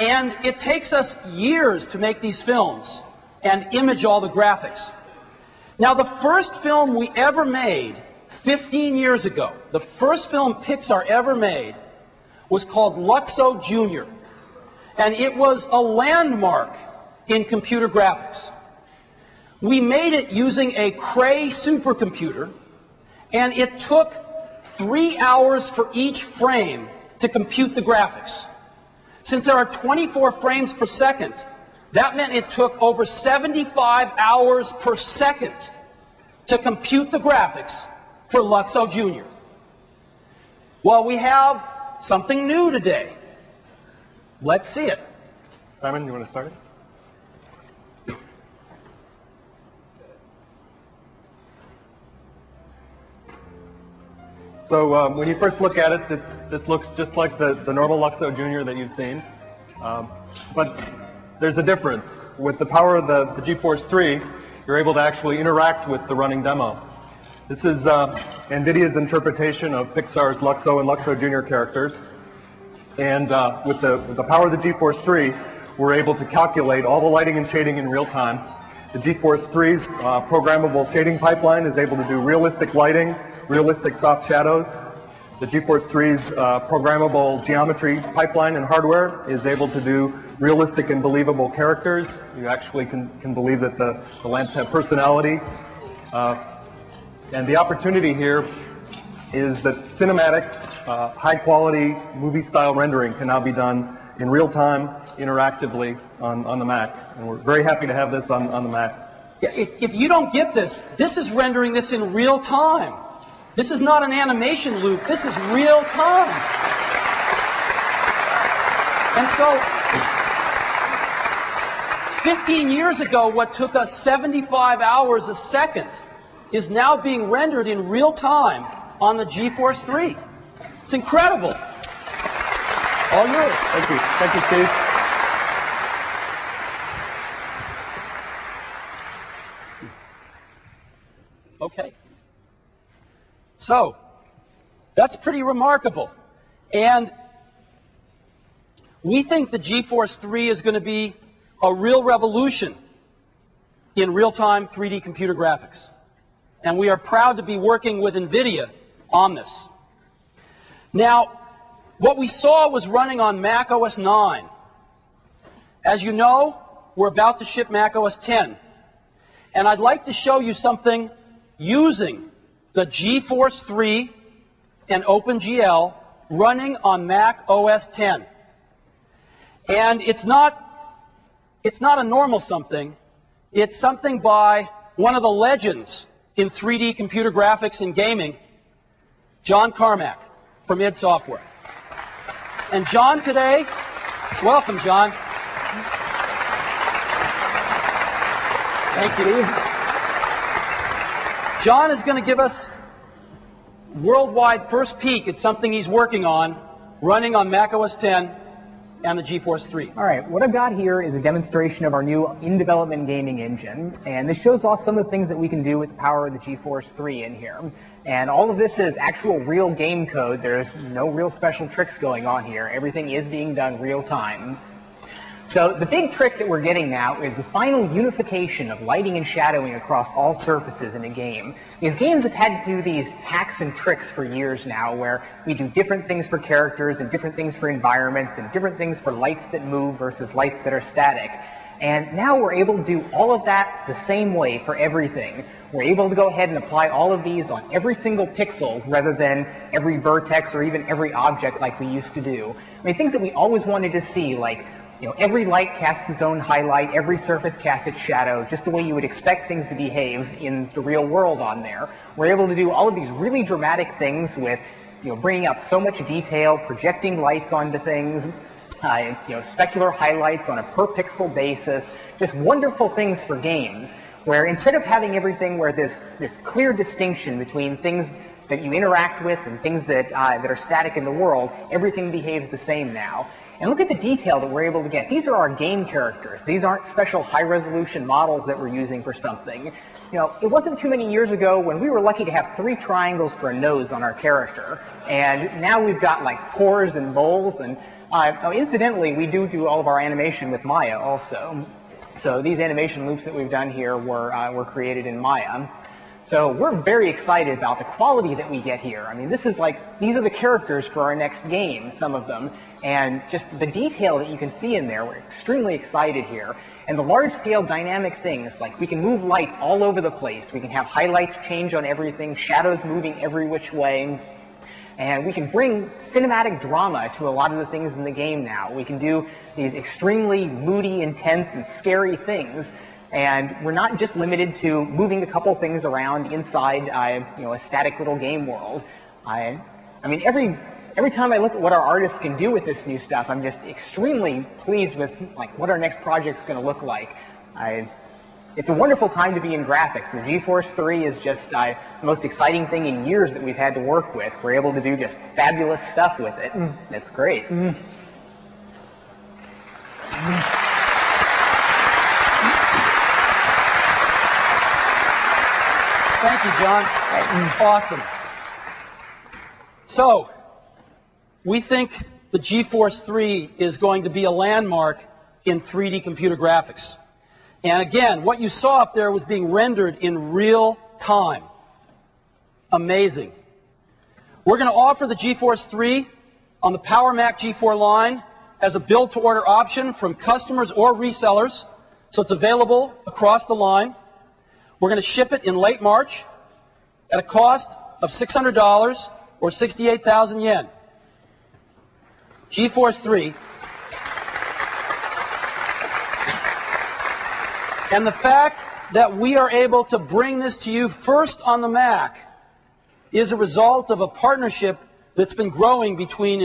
And it takes us years to make these films and image all the graphics. Now, the first film we ever made 15 years ago, the first film Pixar ever made, was called Luxo Junior. And it was a landmark in computer graphics. We made it using a Cray supercomputer, and it took 3 hours for each frame to compute the graphics. Since there are 24 frames per second, that meant it took over 75 hours per second to compute the graphics for Luxo Junior. Well, we have something new today. Let's see it. Simon, you want to start it? So when you first look at it, this looks just like the normal Luxo Junior that you've seen. But there's a difference. With the power of the GeForce 3, you're able to actually interact with the running demo. This is NVIDIA's interpretation of Pixar's Luxo and Luxo Junior characters. And with the power of the GeForce 3, we're able to calculate all the lighting and shading in real time. The GeForce 3's programmable shading pipeline is able to do realistic lighting, realistic soft shadows. The GeForce 3's programmable geometry pipeline and hardware is able to do realistic and believable characters. You actually can believe that the lamps have personality. And the opportunity here is that cinematic, high-quality, movie-style rendering can now be done in real time, interactively on the Mac. And we're very happy to have this on the Mac. Yeah, if you don't get this, this is rendering this in real time. This is not an animation loop. This is real time. And so, 15 years ago, what took us 75 hours a second is now being rendered in real time on the GeForce 3. It's incredible. All yours. Thank you. Thank you, Steve. Okay. So, that's pretty remarkable. And we think the GeForce 3 is going to be a real revolution in real-time 3D computer graphics. And we are proud to be working with NVIDIA on this. Now, what we saw was running on Mac OS 9. As you know, we're about to ship Mac OS 10. And I'd like to show you something using the GeForce 3 and OpenGL running on Mac OS 10. And it's not a normal something. It's something by one of the legends in 3D computer graphics and gaming, John Carmack from id Software. And John today, welcome, John. Thank you. John is going to give us worldwide first peek at something he's working on, running on Mac OS 10 and the GeForce 3. All right, what I've got here is a demonstration of our new in-development gaming engine, and this shows off some of the things that we can do with the power of the GeForce 3 in here. And all of this is actual real game code. There's no real special tricks going on here. Everything is being done real time. So the big trick that we're getting now is the final unification of lighting and shadowing across all surfaces in a game. These games have had to do these hacks and tricks for years now, where we do different things for characters and different things for environments and different things for lights that move versus lights that are static. And now we're able to do all of that the same way for everything. We're able to go ahead and apply all of these on every single pixel rather than every vertex or even every object like we used to do. I mean, things that we always wanted to see, like, you know, every light casts its own highlight, every surface casts its shadow, just the way you would expect things to behave in the real world on there. We're able to do all of these really dramatic things with, you know, bringing out so much detail, projecting lights onto things, you know, specular highlights on a per pixel basis, just wonderful things for games, where instead of having everything where there's this clear distinction between things that you interact with and things that are static in the world, everything behaves the same now. And look at the detail that we're able to get. These are our game characters. These aren't special high-resolution models that we're using for something. You know, it wasn't too many years ago when we were lucky to have 3 triangles for a nose on our character. And now we've got, like, pores and moles and Incidentally, we do all of our animation with Maya also. So these animation loops that we've done here were created in Maya. So we're very excited about the quality that we get here. I mean, these are the characters for our next game, some of them, and just the detail that you can see in there, we're extremely excited here. And the large-scale dynamic things, like we can move lights all over the place, we can have highlights change on everything, shadows moving every which way, and we can bring cinematic drama to a lot of the things in the game now. We can do these extremely moody, intense, and scary things. And we're not just limited to moving a couple things around inside, a static little game world. I mean, every time I look at what our artists can do with this new stuff, I'm just extremely pleased with what our next project's going to look like. It's a wonderful time to be in graphics. The GeForce 3 is just the most exciting thing in years that we've had to work with. We're able to do just fabulous stuff with it. It's great. Thank you, John. It's awesome. So, we think the GeForce 3 is going to be a landmark in 3D computer graphics. And again, what you saw up there was being rendered in real time. Amazing. We're going to offer the GeForce 3 on the Power Mac G4 line as a build-to-order option from customers or resellers. So it's available across the line. We're going to ship it in late March at a cost of $600 or 68,000 yen. GeForce 3. And the fact that we are able to bring this to you first on the Mac is a result of a partnership that's been growing between